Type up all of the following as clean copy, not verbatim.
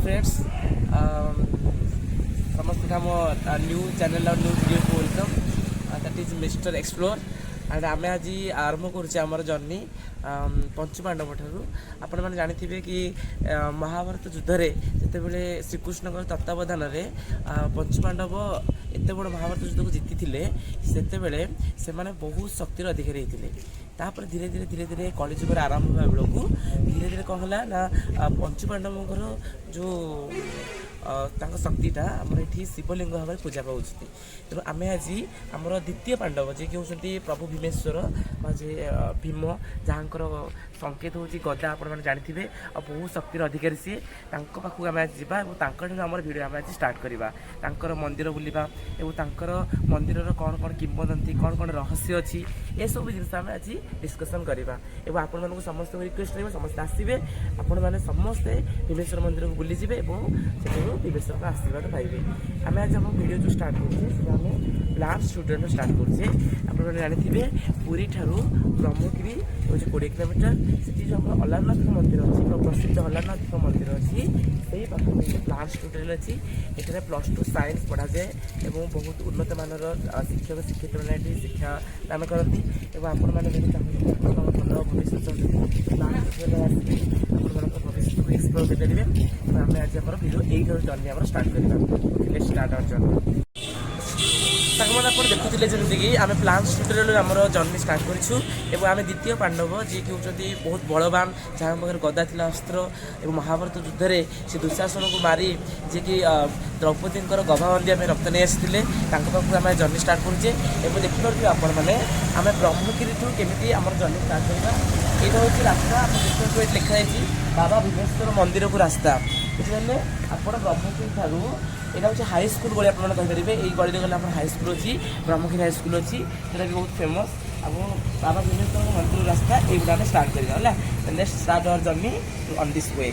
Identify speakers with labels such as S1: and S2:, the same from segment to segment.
S1: Friends समस्त आम new channel new video को welcome that is mister explore and आम आज आरंभ कर जर्नी पंचपांडव ठारू आपण मैंने जानी कि महाभारत युद्ध जिते बड़े श्रीकृष्ण तत्वावधान में पंचपांडव एत बड़ महाभारत युद्ध को जीति से बहुत शक्तिर अधिकारी होते तापर धीरे धीरे धीरे धीरे कलिजुगर आरंभ होगा बेलू धीरे धीरे कौन है ना पंचपांडवर जो शक्तिटा आमर ये शिवलिंग भाव में पूजा पाँच तेणु आम आज आमर द्वितीय पांडव जी कि प्रभु भीमेश्वर जे भीम जहाँ संकेत हूँ गदा आपने जानते और बहुत शक्तिर अधिकारी सी पाखक आम आज जावा आम भिड आम आज स्टार्ट करवा मंदिर बुलवा और मंदिर कौन कौन किंवदंती कौन कौन रहस्य अच्छी ये सब जिन आम आज डिस्कसन करवा और आपण समस्त रिक्वेस्ट रही समस्त आसवे आपण मैंने समस्ते भीमेश्वर मंदिर को बुलीजे और भीमेश्वर का आशीर्वाद पाइबे आम आज आम भिड जो स्टार्ट करें प्लांट स्टूडियो स्टार्ट करें आपने जानते पुरी ठारू ब्रह्मगिरी हूँ 20 किलोमीटर से जो आम अलारनाथ मंदिर अच्छी प्रसिद्ध अलारनाथ मंदिर अच्छी से पाखे प्लांट स्टूडियो अच्छी ये +2 साइंस पढ़ा जाए और बहुत उन्नत मानर शिक्षक शिक्षित मैंने शिक्षा दान करती आपण मैंने भल भविष्य भविष्य को एक्सप्लोर करेंगे आम आज आम भिडियो यही जर्नी आम स्टार्ट करवा स्टार्ट आवर जर्नी सामान आप देखुले जमीक आम प्लांट स्टूडियो आम जर्नी स्टार्ट करूँ आम द्वितीय पांडव जी कि होती बहुत बलवान जहाँ पाखे गदा थी अस्त्र और महाभारत युद्ध में से दुशासन को मारी जी कि द्रौपदी गभाबंदी आम रक्त नहीं आसते पाखक आम जर्नी स्टार्ट करुचे और देखिपे आपण मैंने आम ब्रह्मगिरी केमी आम जर्नी स्टार्ट करवा यहाँ हूँ रास्ता आप देखिए लिखाई बाबा भीमेश्वर मंदिर को रास्ता बुझे आप ब्रह्मगिरी ठारू यहाँ हूँ हाई स्कूल गली आप कहींपारे ये गली गले हाई स्कूल अच्छी ब्रह्मगिरी हाई स्कूल अच्छी जोटा कि बहुत फेमस अब बाबा भीमेश्वर मंदिर रास्ता ये स्टार्ट करवा let's start our journey on this way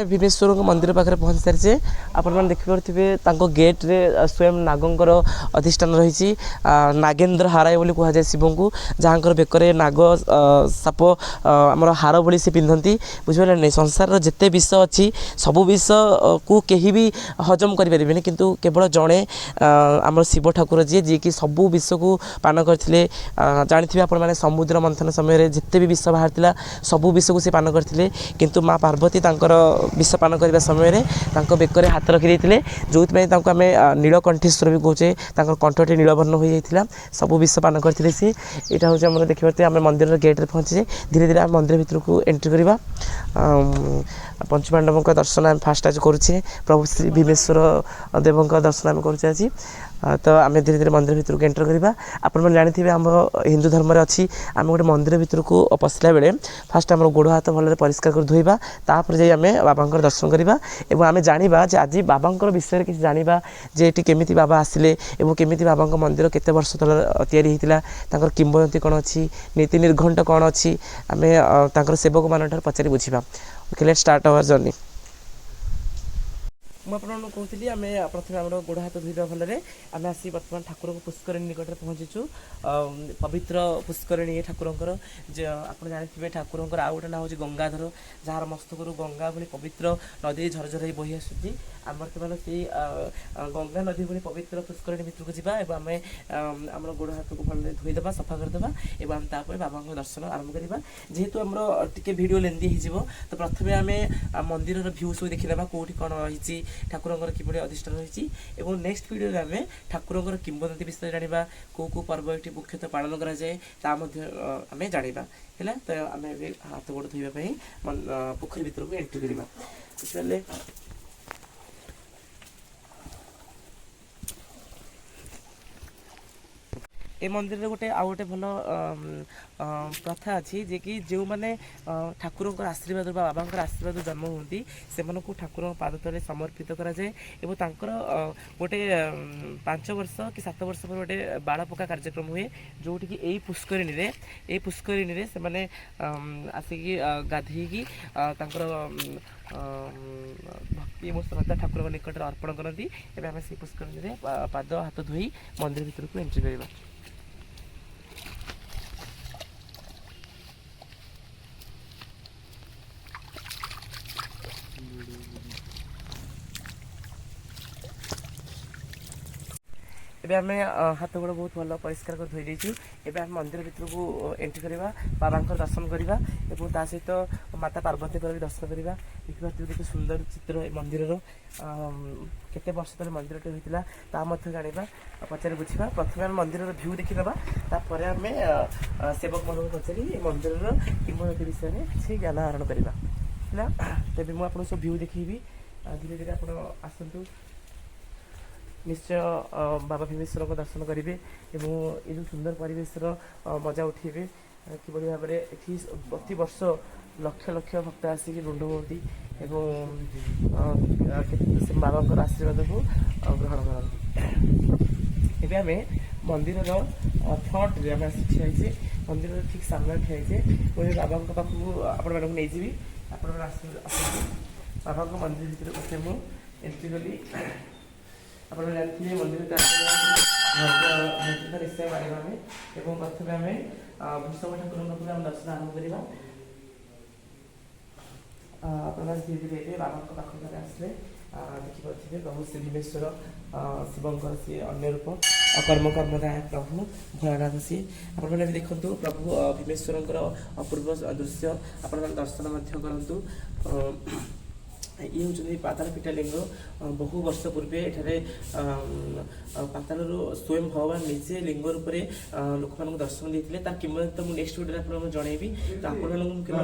S1: Bhimeshwar मंदिर पाखे पहुँची सारी आपण देखिपे गेट्रे स्वयं नागंकर अधिष्ठान रही नागेन्द्र हाराय बोली कहुए शिव को जहाँ बेकर नाग साप आमर हार भली से पिंधती बुझिपारे नहीं संसार जिते विष अच्छी सबू विष को कहीं भी हजम करें किंतु केवल जड़े आम शिव ठाकुर जी कि सबू विष को पान करते जानी आपण मैंने समुद्र मंथन समय जिते भी विष बाहर सबू विष को सी पान करते किंतु माँ पार्वती विष पान करने समय बेकर हाथ रखिदे जो आम नीलकंठेश्वर भी कहे कंठटी नीलवर्ण हो जाता सबू विष पान करते सी यहाँ हूँ आम देखिए आम मंदिर गेट्रे पहुँचे धीरे धीरे आम मंदिर भितर को एंट्री करवा पंचपांडवों का दर्शन आम फास्ट आज करुचे प्रभु श्री भीमेश्वर देवों का दर्शन आम करुचे आज तो आम धीरे धीरे मंदिर भितर को एंटर करवा आपण जानी आम हिंदू धर्म अच्छी आम गोटे मंदिर भितर को पशिला बेले फास्ट आम गोड़ हाथ भल परिष्कार कर धोइबा तापर जाई आम बाबा दर्शन करवा एवं आम जाना आज बाबा विषय किसी जाना जे ये केमी बाबा आसिले एवं केमी बाबा मंदिर केते वर्ष तल या किंवदंती कौन अच्छी नीति निर्घंट कौन अच्छी आम सेवक मान पचारि बुझा okay let's start our journey मुझे कहती आम प्रथम आम गोड़ हाथ धोवा फल आम आसी बर्तमान ठाकुर पुष्करणी निकट में पहुँचीचु पवित्र पुष्करणी ठाकुर आप जानते ठाकुर आउ गोटे ना हूँ गंगाधर जार मस्तक गंगा भली पवित्र नदी झरझर बही आसूँ आम बर्तमान से गंगा नदी भली पवित्र पुष्करणी भितर को जावा आम आम गोड़ हाथ को भल धोईदे सफा करदे और तापर बाबा दर्शन आरंभ करवा जेहेतु आम टे भिड लेंदी हो तो प्रथम आम मंदिर भ्यू सब देखीना कौटी कौन रही ठाकुर किभली अधिष्ठान रही और नेक्स्ट वीडियो में आम ठाकुर किंवदंती विषय जाना कौ पर्व ये मुख्यतः पालन कराए आम जाना है तो आम हाथ गोड़ धोवाई पोखरी भितर को एंट्री करवा बुझे ए मंदिर रे गोटे आउ गोटे भल प्रथा अच्छी जे कि जो मैंने ठाकुर आशीर्वाद बाबा आशीर्वाद जन्म होती से ठाकुर पाद तले समर्पित कराए गोटे 5 वर्ष कि 7 वर्ष पर गोटे बाड़ पका कार्यक्रम हुए जोटि कि यही पुष्करिणी से मैंने आसिकी गाधेकी भक्ति और श्रद्धा ठाकुर निकट अर्पण करती आम से पुष्करिणी पाद हाथ धोई मंदिर भीतर को एंट्री करवा एबे आम हाथ गोड़ बहुत भल परिष्कार कर धोई देती एबे आम मंदिर भीतर को एंट्री करवा बाबा दर्शन करवा और ता सहित माता पार्वती भी दर्शन करवा देखिए सुंदर चित्र मंदिर केते वर्ष तले मंदिर होता जाना पचारि बुझा प्रथम आम मंदिर भ्यू देखी ना तापर आम सेवक मान पचारि मंदिर किंवदंती विषय में किसी ज्ञान आहरण करवा है तेज मुझे सब भ्यू देखी धीरे धीरे आप आसतु निश्चय बाबा भीमेश्वर को दर्शन करेंगे और ये जो सुंदर परिवेश मजा उठेबे किभली भाव में ये प्रति वर्ष लक्ष लक्ष भक्त आसिक रुंड हुई से बाबा आशीर्वाद को ग्रहण करती एवं आम मंदिर फ्रंट रे आम ठियाचे मंदिर ठीक सामने ठियाचे मुझे बाबा पाखक आपण मानक नहीं जी आप बाबा मंदिर भीतर बसे मुझे एंट्री कली आप जानते मंदिर निश्चय मारिबा और प्रथम आम भूषम ठाकुर आम दर्शन आरंभ करवा आप धीरे धीरे बाबा पाखक आसले देखिपे प्रभु श्री भीमेश्वर शिवंकर सी अन्य रूप अकर्म कर्मदायक प्रभु भोलानाथ सी आप देखु प्रभु भीमेश्वर अपूर्व दृश्य आप दर्शन करूँ ये हूँ पातालपिठा लिंग बहु वर्ष पूर्वे एठारे पाताल स्वयं भगवान निजे लिंग रूप से लोक मान दर्शन देते तार किंवदंती तो नेक्स्ट वीडियो आपको जनइबी तो आप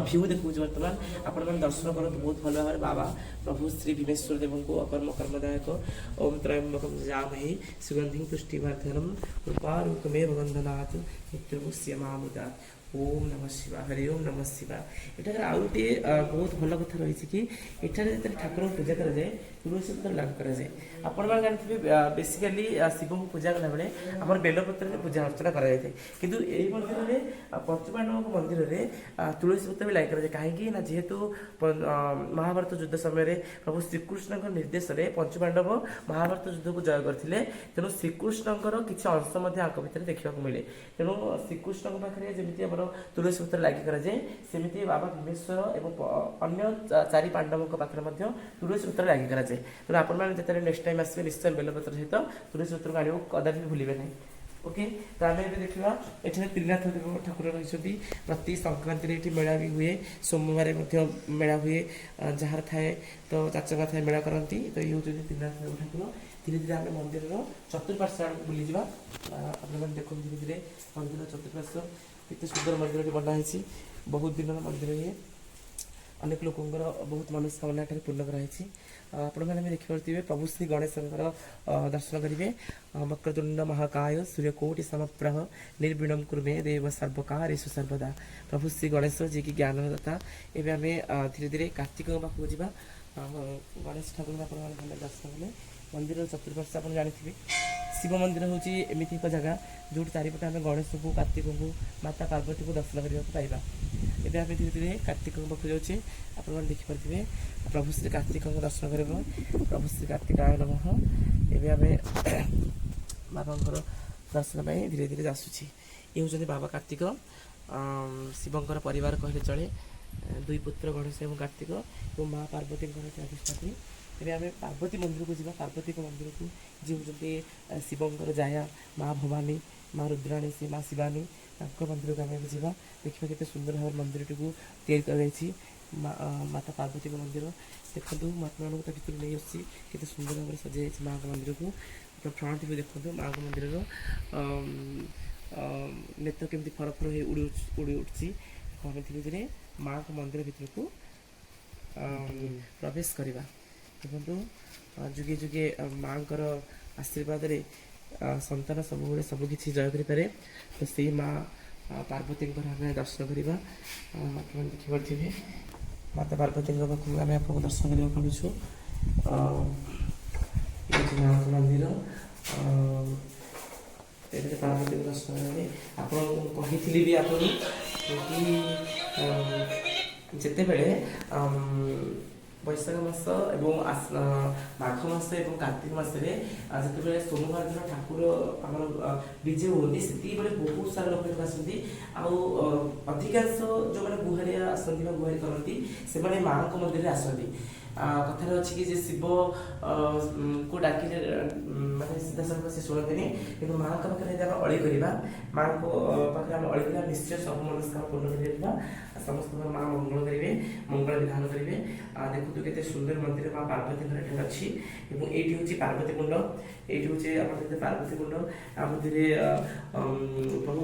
S1: भ्यू देखो बर्तमान आप दर्शन करूँ बहुत भल भाव बाबा प्रभु श्री भीमेश्वर देव को अकर्म कर्मदायक ओम त्रयंबकं जामहे सुगंधिं पुष्टिवर्धनम कृपारूपमेव वंदनात् नित्यमुष्यमामृतात् ओम नमः शिवाय हरि ओम नमः शिवाय एठार आउ गोटे बहुत भल कथा रही कि एठारे ठाकुर पूजा कराए तुलसी पत्र लागू कराए आपण मैंने जानते बेसिकाली शिव को पूजा कला बेले आम बेलपत्र पूजा अर्चना कराए किंतु यही मंदिर में पंचपांडव मंदिर में तुलसी पत्र भी लागू कराए कहीं जेहेतु महाभारत युद्ध समय प्रभु श्रीकृष्ण निर्देश में पंचपांडव महाभारत युद्ध को जय करते तेणु श्रीकृष्णर किसी अंश भितर देखा मिले तेणु श्रीकृष्ण पाखे जमी तुलसी पत्र लागू कराए सेमती बाबा भीमेश्वर और अन्य चारि पांडवों पाखे तुलसी पत्र लागू कराए तेणु आपने नेक्स्ट टाइम आसवे निश्चय बेलपत्र सहित तुलसी पत्र आने कदापि भूलें नहीं ओके तो आम देखा ये त्रिनाथ देव ठाकुर रही प्रति संक्रांति ये मेला भी हुए सोमवार मेला हुए जार थाए तो चाचका थाए मेला करती तो ये हूँ त्रिनाथ देव ठाकुर धीरे धीरे आम मंदिर चतुर्पार्श्व आड़ बुली जा आपने देखो धीरे धीरे मंदिर चतुर्पार्श्व केते सुंदर मंदिर बनाई बहुत दिन मंदिर ये अनेक लोकंर बहुत मनस्कामना पूर्ण कराई आपण मैंने देखिपे प्रभु श्री गणेश दर्शन करेंगे वक्रतुंड महाकाय सूर्यकोटि समप्रभ निर्विणम कुर्मे देव सर्वकारेषु सर्वदा प्रभु श्री गणेश जी की ज्ञानदाता एवं आम धीरे धीरे कार्तिक पाखक जा गणेश ठाकुर आप दर्शन कले मंदिर चतुर्पार्श्व आप जानी शिव मंदिर हूँ एमती एक जगह जो चारिपटे आम गणेश को कार्तिक को माता पार्वती को दर्शन करने पाइबा एवं आम धीरे धीरे कार्तिक पाक जाऊे आपने देखिपे प्रभु श्री कार्तिक दर्शन कर प्रभु श्री कार्तिकाय नमः एवं आम बाबा दर्शन धीरे धीरे आसूँ ये हूँ बाबा कार्तिक शिवंकर परिवार कहले चले दुई पुत्र गणेश और कार्तिक और माँ पार्वती अधिष्ठात्री तेरे आम पार्वती मंदिर को जा पार्वती मंदिर को जी हूँ शिवंकर जाया माँ भवानी माँ रुद्राणी से माँ शिवानी मंदिर को आम जा देखा के सुंदर भाव मंदिर को तैयारी माता पार्वती मंदिर देखो महात्मा भर नहीं आसी के सुंदर भाव सजाई माँ मंदिर को फ्रंट भी देखो माँ मंदिर नेत्र केमती फर फर उड़ी उठी आम धीरे धीरे माँ मंदिर भर को प्रवेश करवा देखो जुगे जुगे माँ आशीर्वाद रे संतान सब सबकि जय करें तो से माँ पार्वती आम दर्शन करवा देखिपे माता पार्वती पाखक आम आपको दर्शन करने पड़ूँ माँ मंदिर पार्वती दर्शन करेंगे आपी भी आप जिते बड़े बैशाख मास और माघ मास और कार्तिक मसरे जिते सोमवार दिन ठाकुर आम विजे होती से बहुत सारा लोक आसती अधिकांश जो मैंने गुहारिया आसती गुहारी करती से माँ मंदिर आसती कथार अच्छी कि शिव को डाकिले माने सीधा सड़क से शुणते कि माँ पाखे अड़ी करवा माँ को पाखे आम अड़ी कर निश्चय सब मनस्कामना पूर्ण कर समस्त माँ मंगल करेंगे मंगल विधान करेंगे देखो के सुंदर मंदिर माँ पार्वती अच्छी ये हूँ पार्वती कुंड ये हूँ पार्वती कुंड आम धीरे प्रभु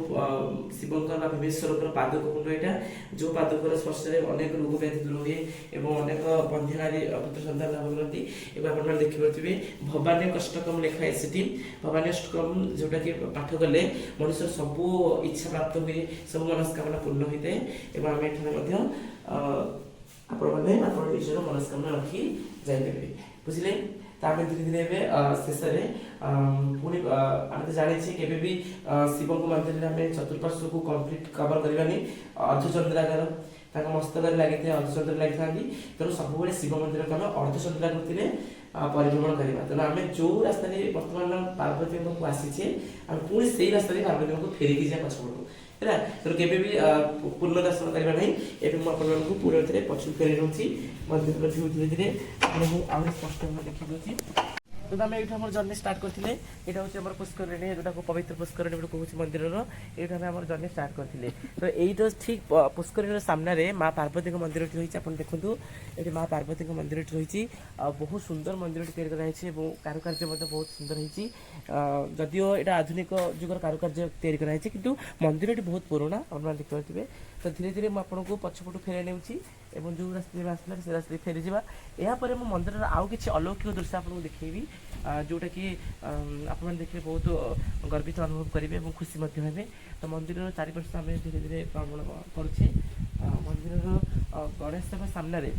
S1: शिवंकर भीमेश्वर पादक कुंड यहाँ जो पादकर स्पर्श अनेक रोग व्याधि दूर हुए और अनेक बंध्य नारी पुत्र सन्तान लाभ करती आप देखिपे भवानी अष्टकम लिखाए से भवानी अष्टकम जोटा कि पाठ कले मनुष्य सब इच्छा प्राप्त हुए सब मनस्कामना पूर्ण होता है आम एठाने निजर मनस्कामना रखी जापे बुझे तो आम धीरे धीरे शेष पुणी आम तो जाने के शिव मंदिर में आम चतुर्पार्श्व को कंप्लीट कवर करवानी अर्धचंद्राकार मस्तक लगी था अर्धचंद्र लगी था तेणु सब शिव मंदिर को आम अर्धचंद्राकृति परिभ्रमण करवा तेना आम जो रास्ता बर्तमान पार्वती को आसीचे आम पुणी से रास्ता पार्वती को फेरिकी जाए पछपटू है तेणु के पूर्ण दर्शन करवा नहीं एवं मुझे आपको पूरे पछू फेरी दूसरी मंदिर धीरे धीरे आम स्पष्ट भाव देखी दूसरी तो आम ये जर्नी स्टार्ट करते यहाँ हूँ पुष्करणी जोटा पवित्र पुष्करणी कहूँ मंदिर ये आम जर्नी स्टार्ट करते तो यही तो ठीक पुष्करणी सामने माँ पार्वती मंदिर रही आप देखूँ ये माँ पार्वती मंदिर रही बहुत सुंदर मंदिर तैयारी कराई कारुकार्य बहुत सुंदर होती जदियो यहाँ आधुनिक जुगर कारुकार्य तैयारी कराई कि मंदिर बहुत पुराना आप देखिए तो तो धीरे धीरे मुझे आपको पछपटू फेर नेउछि एवं जो रास्ते आसला से रास्ते फेरी जा यापर मो मंदिर आउ कि अलौकिक दृश्य आपको देखी जोटा कि आप देखिए बहुत गर्वित अनुभव करेंगे और खुशी हे। तो मंदिर चारिपार्श आम धीरे धीरे भ्रमण करुचे मंदिर गणेश सामने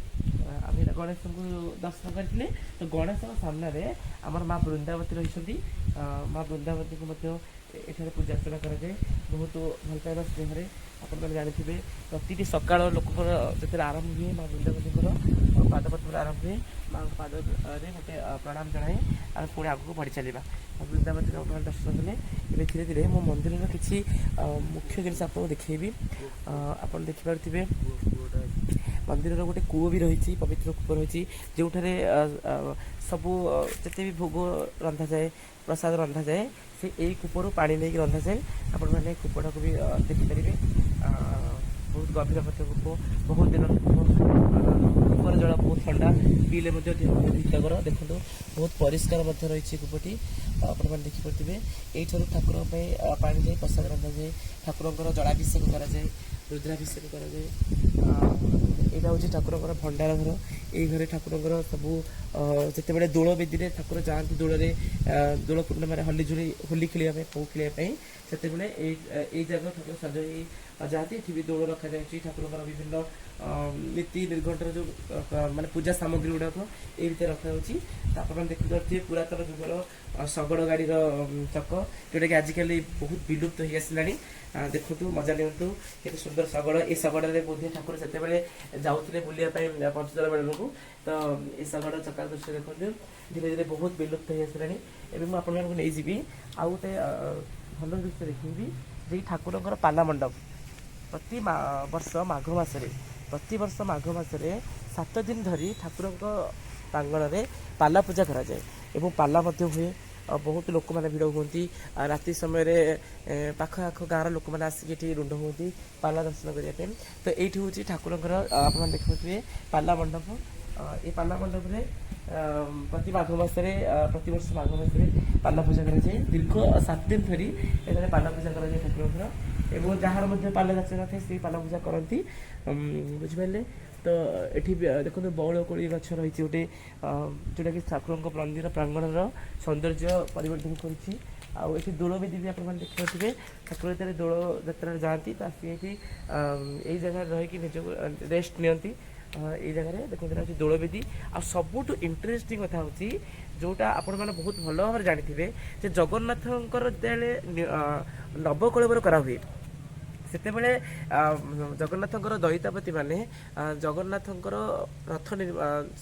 S1: आम गणेश को दर्शन करते तो गणेश सामने आमर माँ बृंदावती रही माँ बृंदावती को एठारे पूजा अर्चना कराए बहुत भल पाइबा स्नेह आपने जानते प्रति सकाल लोक जो आरंभ हुए माँ बृंदावती पादपत्र आरंभ हुए माँ पाद गोटे प्रणाम जनाए आम पुणी आगे बढ़ी चलवा बृंदावती दर्शन कले धीरे धीरे मो मंदिर किसी मुख्य जिन आपको देखी आप देखिपे मंदिर गोटे कूप भी रही पवित्र कूप रही जो सबू जिते भी भोग रंधा जाए प्रसाद रंधा जाए से यही कूपरू पा नहीं रंधा जाए आपण मैंने कूपटा को भी देखिपारे बहुत गभीर कूप बहुत दिन कूपर जल बहुत ठंडा पीले हितकर देखो बहुत परिष्कार रही कूपटी आपने देखिपे यही ठाकुर पानी जाए प्रसाद रंधा जाए ठाकुर जलाभिषेक कराए रुद्राभिषेक कराए यहाँ हूँ ठाकुर भंडार घर यही घरे ठाकुर सबू जिते दोल बेदी में ठाकुर जाती दोल दोल पूर्णिम होली खेलिया पौ खेलिया से जगह ठाकुर सज जाती ये भी दोल रखा जाए ठाकुर विभिन्न नीति निर्घंटर जो माने पूजा सामग्री गुड़ाक ये रखा देखिए पुरातन जुगर शगड़ गाड़ी चक जोटा कि आजिकल बहुत विलुप्त हो आसला देखु मजा नियंतु केते सुंदर शगड़ ये शगड़े बोधे ठाकुर से जाऊे बुलापाई पंचदल मेलन को तो ये शगड़ चक्का दृश्य देखो धीरे धीरे बहुत विलुप्त हो आसला आपजी आउ गोटे भल दृश्य देखी जे ठाकुर पाला मंडप प्रति वर्ष माघ मसरे प्रति वर्ष माघ मसरे 7 दिन धरी ठाकुर प्रांगण में पाला पूजा कराए एवं पाला हुए बहुत लोक मैंने भिड़ होती राति समय पाख आख गाँव लोक मैंने आसिक रुंड होती पाला दर्शन करने तो ये हूँ ठाकुर आप देखिए पाला मंडप ये पाला मंडप प्रति माघ मसरे प्रति वर्ष माघ मसरे पाला पूजा कराए दीर्घ 7 दिन धरी ये पाला पूजा कराए ठाकुर एवं जार पाला जाचना थे से पाला पूजा करती बुझिपारे तो ये देखो बौल कोड़ी गछ रही गोटे जोटा कि ठाकुर मंदिर प्रांगण सौंदर्य परिवर्तन कर दोल बेदी भी आप देखिए ठाकुर जो दोल यात्रा जाती तो आसिक यही जगह रहीकि निज रेस्ट नियंती ये जगह देखते दोल बेदी आ सबुठ इंटरेस्टिंग कथा हूँ जोटा आपण मैंने बहुत भल भाव जानी जगन्नाथ नवकलेवर करा हुए सेते बेले जगन्नाथंकर दैतापति माने जगन्नाथंकर रथ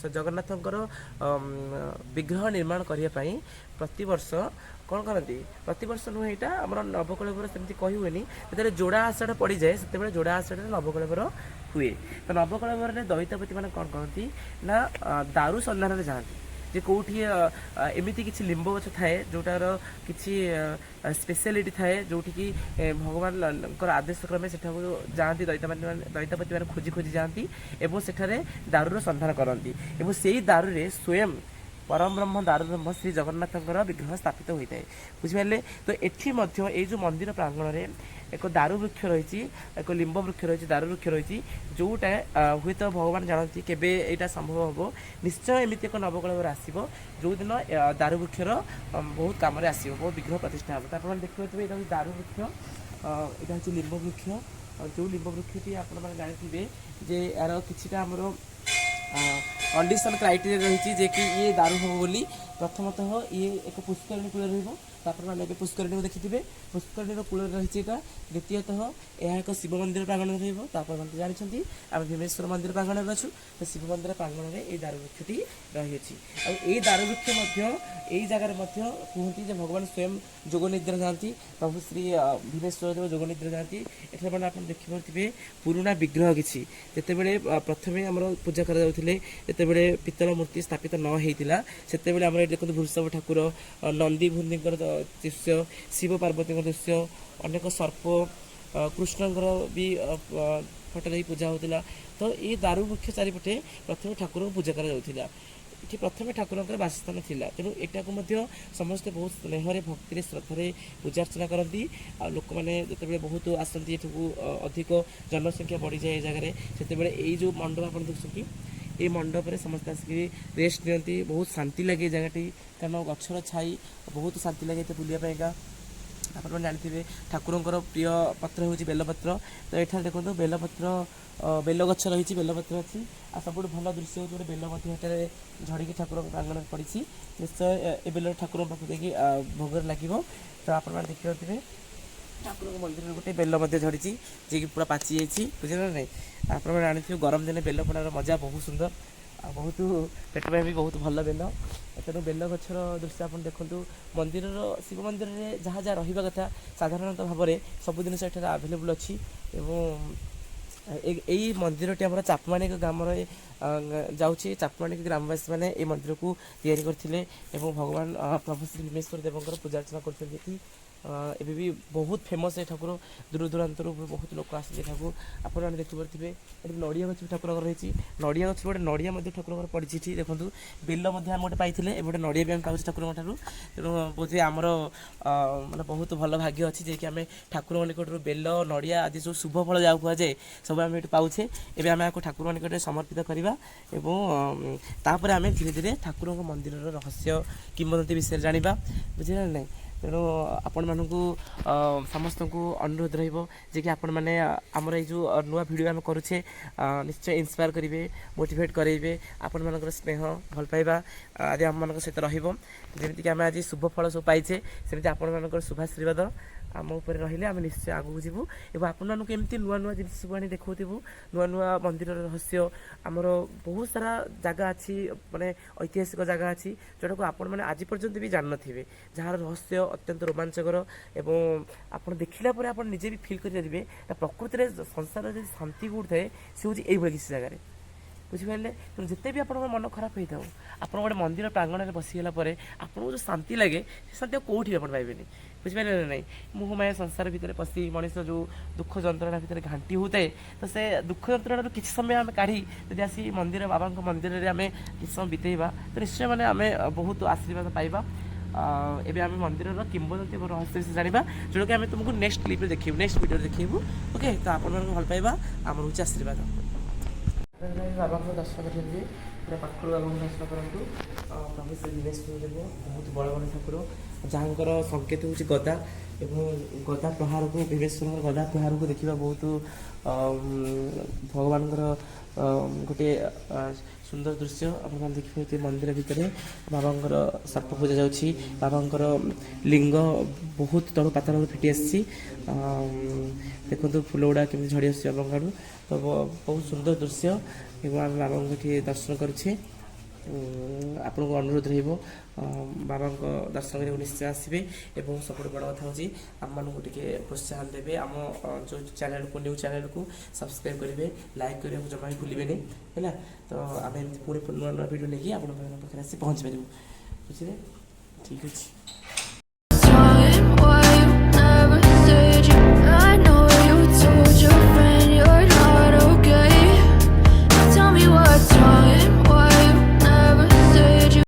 S1: जगन्नाथंकर विग्रह निर्माण करने प्रतिवर्ष कौन करती प्रतिवर्ष नुहे यहाँ आम नवकलेवर सेमती कही हुए जो जोड़ा आषाढ़ पड़ जाए से जोड़ा आषाढ़ नवकलेवर हुए तो नवकलेवर दैतापति मैंने कौन करती ना दारू सन्धान जाती जे कौटी एमती किसी लिंब गछ थाए जोटार किसी स्पेशलिटी थाए जोटि कि भगवान आदेश क्रमे से जाती दैतापति मैंने खोजी खोजी जाती एवं सेठारे दारूर सन्धान करती एवं से दारू स्वयं परम ब्रह्म दारू ब्रह्म श्री जगन्नाथंकर विग्रह स्थापित होता है बुझिपारे तो ये जो मंदिर प्रांगण में एक दारू वृक्ष रही एक लिंब वृक्ष रही दारू वृक्ष रही जोटा हुए तो भगवान जानती केबे यहाँ संभव हम निश्चय एमती एक नवकलेवर आसो जो दिन दारू वृक्षर बहुत कम आसो बहुत विग्रह प्रतिष्ठा हम तो आप देखिए यहाँ दारू वृक्ष यहाँ हूँ लिंब वृक्ष जो लिंब वृक्षटी आप जानते जे यार किसी आमर कंडीशन क्राइटेरिया रही जे कि ये दारू हम बोली प्रथमतः ये एक पुष्करणी कूल रही पुष्करणी को देखिए पुष्करणी कूल रही द्वितीयतः यह एक शिव मंदिर प्रांगण रही जानते आम भीमेश्वर मंदिर प्रांगण में अच्छु तो शिव मंदिर प्रांगण में ये दारू वृक्षटी रही दारू वृक्ष यही जगार कहते भगवान स्वयं जोग निद्रा जाती प्रभु श्री भीमेश्वर देव जोग निद्रा जाती एट मैंने आप देखिपे पुराणा विग्रह किसी जिते प्रथम आम पूजा करते पितल मूर्ति स्थापित न होता से देखते वृषभ ठाकुर नंदी भूंदी दृश्य शिव पार्वती दृश्य अनेक सर्प कृष्णଙ୍କର भी फटो पूजा होता तो ये दारू वृक्ष चारिपटे प्रथम ठाकुर पूजा करा ଏଠି ପ୍ରଥମେ ଠାକୁରଙ୍କର ବାସସ୍ଥାନ ଥିଲା, ତେଣୁ ଏଟାକୁ ମଧ୍ୟ ସମସ୍ତେ ବହୁତ ସ୍ନେହରେ ଭକ୍ତିରେ ଶ୍ରଦ୍ଧାରେ ପୂଜା ଅର୍ଚ୍ଚନା କରନ୍ତି। ଆଉ ଲୋକମାନେ ଯେତେବେଳେ ବହୁତ ଆସନ୍ତି ଏଠିକୁ ଅଧିକ ଜନସଂଖ୍ୟା ବଢ଼ିଯାଏ ଏ ଜାଗାରେ, ସେତେବେଳେ ଏଇ ଯେଉଁ ମଣ୍ଡପ ଆପଣ ଦେଖୁଛନ୍ତି এই ମଣ୍ଡପରେ ସମସ୍ତେ ଆସିକି ରେଷ୍ଟ ନିଅନ୍ତି। ବହୁତ ଶାନ୍ତି ଲାଗେ ଏ ଜାଗାଟି, କାରଣ ଗଛର ଛାଇ ବହୁତ ଶାନ୍ତି ଲାଗେ ଏଠି ବୁଲିବା ପାଇଁକା। ଆପଣମାନେ ଜାଣିଥିବେ ଠାକୁରଙ୍କର ପ୍ରିୟ ପତ୍ର ହେଉଛି ବେଲପତ୍ର। ତ ଏଠାରେ ଦେଖନ୍ତୁ ବେଲପତ୍ର ବେଲ ଗଛ ରହିଛି, ବେଲପତ୍ର ଅଛି। ଆଉ ସବୁଠୁ ଭଲ ଦୃଶ୍ୟ ହେଉଛି ଗୋଟେ ବେଲ ମଧ୍ୟ ଏଠାରେ ଝଡ଼ିକି ଠାକୁରଙ୍କ ପ୍ରାଙ୍ଗଣରେ ପଡ଼ିଛି। ନିଶ୍ଚୟ ଏ ବେଲ ଠାକୁରଙ୍କ ପାଖକୁ ଦେଇକି ଭୋଗରେ ଲାଗିବ। ତ ଆପଣମାନେ ଦେଖିପାରୁଥିବେ ଠାକୁରଙ୍କ ମନ୍ଦିରରେ ଗୋଟେ ବେଲ ମଧ୍ୟ ଝଡ଼ିଛି, ଯିଏକି ପୁରା ପାଚି ଯାଇଛି, ବୁଝିଲେ ନା ନାହିଁ। ଆପଣମାନେ ଜାଣିଥିବେ ଗରମ ଦିନେ ବେଲ ପଡ଼ାର ମଜା ବହୁତ ସୁନ୍ଦର, ଆଉ ବହୁତ ପେଟ ପାଇଁ ବି ବହୁତ ଭଲ ବେଲ। ତେଣୁ ବେଲ ଗଛର ଦୃଶ୍ୟ ଆପଣ ଦେଖନ୍ତୁ। ମନ୍ଦିରର ଶିବ ମନ୍ଦିରରେ ଯାହା ଯାହା ରହିବା କଥା ସାଧାରଣତଃ ଭାବରେ ସବୁ ଜିନିଷ ଏଠାରେ ଆଭେଲେବୁଲ୍ ଅଛି। ଏବଂ ଏଇ ମନ୍ଦିରଟି ଆମର ଚାପମାଣିକ ଗ୍ରାମରେ ଯାଉଛି। ଚାପମାଣିକ ଗ୍ରାମବାସୀ ମାନେ এই ମନ୍ଦିରକୁ ତିଆରି କରିଥିଲେ ଏବଂ ଭଗବାନ ପ୍ରଭୁ ଶ୍ରୀ ଭୀମେଶ୍ୱର ଦେବଙ୍କର ପୂଜା ଅର୍ଚ୍ଚନା କରୁଛନ୍ତି ଏଠି। ଏବେ ବି ବହୁତ ଫେମସ୍ ଏ ଠାକୁର, ଦୂର ଦୂରାନ୍ତରୁ ବହୁତ ଲୋକ ଆସନ୍ତି ଏଠାକୁ। ଆପଣମାନେ ଦେଖିପାରୁଥିବେ ଏଠି ନଡ଼ିଆ ଗଛ ଠାକୁରଙ୍କର ରହିଛି। ନଡ଼ିଆ ଗଛରେ ଗୋଟେ ନଡ଼ିଆ ମଧ୍ୟ ଠାକୁରଙ୍କର ପଡ଼ିଛି ଏଠି ଦେଖନ୍ତୁ। ବେଲ ମଧ୍ୟ ଆମେ ଗୋଟେ ପାଇଥିଲେ, ଏବେ ଗୋଟେ ନଡ଼ିଆ ବି ଆମେ ପାଉଛୁ ଠାକୁରଙ୍କ ଠାରୁ। ତେଣୁ ବୋଧେ ଆମର ମାନେ ବହୁତ ଭଲ ଭାଗ୍ୟ ଅଛି, ଯିଏକି ଆମେ ଠାକୁରଙ୍କ ନିକଟରୁ ବେଲ ନଡ଼ିଆ ଆଦି ସବୁ ଶୁଭ ଫଳ ଯାହାକୁ କୁହାଯାଏ ସବୁ ଆମେ ଏଠି ପାଉଛେ। ଏବେ ଆମେ ଆକୁ ଠାକୁରଙ୍କ ନିକଟରେ ସମର୍ପିତ କରିବା ଏବଂ ତାପରେ ଆମେ ଧୀରେ ଧୀରେ ଠାକୁରଙ୍କ ମନ୍ଦିରର ରହସ୍ୟ କିମ୍ବଦନ୍ତୀ ବିଷୟରେ ଜାଣିବା, ବୁଝିଲେ ନା ନାହିଁ। ତେଣୁ ଆପଣମାନଙ୍କୁ ସମସ୍ତଙ୍କୁ ଅନୁରୋଧ ରହିବ ଯେ କି ଆପଣମାନେ ଆମର ଏଇ ଯେଉଁ ନୂଆ ଭିଡ଼ିଓ ଆମେ କରୁଛେ ନିଶ୍ଚୟ ଇନ୍ସପାୟାର କରିବେ, ମୋଟିଭେଟ୍ କରାଇବେ। ଆପଣମାନଙ୍କର ସ୍ନେହ ଭଲ ପାଇବା ଆଦି ଆମମାନଙ୍କ ସହିତ ରହିବ। ଯେମିତିକି ଆମେ ଆଜି ଶୁଭ ଫଳ ସବୁ ପାଇଛେ, ସେମିତି ଆପଣମାନଙ୍କର ଶୁଭାଶୀର୍ବାଦ ଆମ ଉପରେ ରହିଲେ ଆମେ ନିଶ୍ଚୟ ଆଗକୁ ଯିବୁ ଏବଂ ଆପଣମାନଙ୍କୁ ଏମିତି ନୂଆ ନୂଆ ଜିନିଷ ସବୁ ଆଣି ଦେଖାଉଥିବୁ। ନୂଆ ନୂଆ ମନ୍ଦିରର ରହସ୍ୟ, ଆମର ବହୁତ ସାରା ଜାଗା ଅଛି, ମାନେ ଐତିହାସିକ ଜାଗା ଅଛି ଯେଉଁଟାକୁ ଆପଣମାନେ ଆଜି ପର୍ଯ୍ୟନ୍ତ ବି ଜାଣିନଥିବେ, ଯାହାର ରହସ୍ୟ ଅତ୍ୟନ୍ତ ରୋମାଞ୍ଚକର। ଏବଂ ଆପଣ ଦେଖିଲା ପରେ ଆପଣ ନିଜେ ବି ଫିଲ୍ କରିପାରିବେ ପ୍ରକୃତିରେ ସଂସାରରେ ଯଦି ଶାନ୍ତି କେଉଁଠି ଥାଏ ସେ ହେଉଛି ଏଇଭଳି କିଛି ଜାଗାରେ, ବୁଝିପାରିଲେ। ତେଣୁ ଯେତେ ବି ଆପଣଙ୍କ ମନ ଖରାପ ହେଇଥାଉ, ଆପଣ ଗୋଟେ ମନ୍ଦିର ପ୍ରାଙ୍ଗଣରେ ବସିଗଲା ପରେ ଆପଣଙ୍କୁ ଯେଉଁ ଶାନ୍ତି ଲାଗେ ସେ ଶାନ୍ତି ଆଉ କେଉଁଠି ଆପଣ ପାଇବେନି, ବୁଝିପାରିଲେ ନା ନାହିଁ। ମୋହମାୟା ସଂସାର ଭିତରେ ପଶି ମଣିଷ ଯେଉଁ ଦୁଃଖ ଯନ୍ତ୍ରଣା ଭିତରେ ଘାଣ୍ଟି ହେଉଥାଏ, ତ ସେ ଦୁଃଖ ଯନ୍ତ୍ରଣାରୁ କିଛି ସମୟ ଆମେ କାଢ଼ି ଯଦି ଆସି ମନ୍ଦିର ବାବାଙ୍କ ମନ୍ଦିରରେ ଆମେ କିଛି ସମୟ ବିତେଇବା, ତ ନିଶ୍ଚୟ ମାନେ ଆମେ ବହୁତ ଆଶୀର୍ବାଦ ପାଇବା। ଏବେ ଆମେ ମନ୍ଦିରର କିମ୍ବଦନ୍ତୀ ଏବଂ ରହସ୍ୟ ବିଷୟରେ ଜାଣିବା, ଯେଉଁଟାକି ଆମେ ତୁମକୁ ନେକ୍ସଟ କ୍ଲିପ୍ରେ ଦେଖେଇବୁ, ନେକ୍ସଟ ଭିଡ଼ିଓରେ ଦେଖେଇବୁ। ଓକେ, ତ ଆପଣମାନଙ୍କୁ ଭଲ ପାଇବା ଆମର ହେଉଛି ଆଶୀର୍ବାଦ। ବାବାଙ୍କ ଦର୍ଶନ କରିଛନ୍ତି, ପୁରା ପାଖରୁ ବାବାଙ୍କୁ ଦର୍ଶନ କରନ୍ତୁ। ପ୍ରଭୁ ଶ୍ରୀ ଭୀମେଶ୍ୱର ଦେବ ବହୁତ ବଡ଼ ବଡ଼ ଠାକୁର, ଯାହାଙ୍କର ସଂକେତ ହେଉଛି ଗଦା ଏବଂ ଗଦା ପ୍ରହାରକୁ, ଭୀମେଶ୍ୱରଙ୍କର ଗଦା ପ୍ରହାରକୁ ଦେଖିବା ବହୁତ ଭଗବାନଙ୍କର ଗୋଟିଏ ସୁନ୍ଦର ଦୃଶ୍ୟ। ଆପଣମାନେ ଦେଖିପାରୁଥିବେ ମନ୍ଦିର ଭିତରେ ବାବାଙ୍କର ସର୍ପ ପୂଜା ଯାଉଛି। ବାବାଙ୍କର ଲିଙ୍ଗ ବହୁତ ତଳୁ ପାତାଳରୁ ଫିଟି ଆସିଛି। ଦେଖନ୍ତୁ ଫୁଲ ଗୁଡ଼ା କେମିତି ଝଡ଼ି ଆସୁଛି ବାବାଙ୍କ ଆଡ଼ୁ। ତ ବହୁତ ସୁନ୍ଦର ଦୃଶ୍ୟ ଏବଂ ଆମେ ବାବାଙ୍କୁ ଏଠି ଦର୍ଶନ କରୁଛେ। ଆପଣଙ୍କୁ ଅନୁରୋଧ ରହିବ ବାବାଙ୍କ ଦର୍ଶନ କରିବାକୁ ନିଶ୍ଚୟ ଆସିବେ ଏବଂ ସବୁଠୁ ବଡ଼ କଥା ହେଉଛି ଆମମାନଙ୍କୁ ଟିକେ ପ୍ରୋତ୍ସାହନ ଦେବେ। ଆମ ଯେଉଁ ଚ୍ୟାନେଲକୁ, ନ୍ୟୁଜ୍ ଚ୍ୟାନେଲକୁ ସବସ୍କ୍ରାଇବ୍ କରିବେ, ଲାଇକ୍ କରିବାକୁ ଜମା ବି ଭୁଲିବେନି ହେଲା। ତ ଆମେ ଏମିତି ପୁଣି ନୂଆ ନୂଆ ଭିଡ଼ିଓ ନେଇକି ଆପଣଙ୍କ ପାଖରେ ଆସି ପହଞ୍ଚିପାରିବୁ, ବୁଝିଲେ। ଠିକ୍ ଅଛି।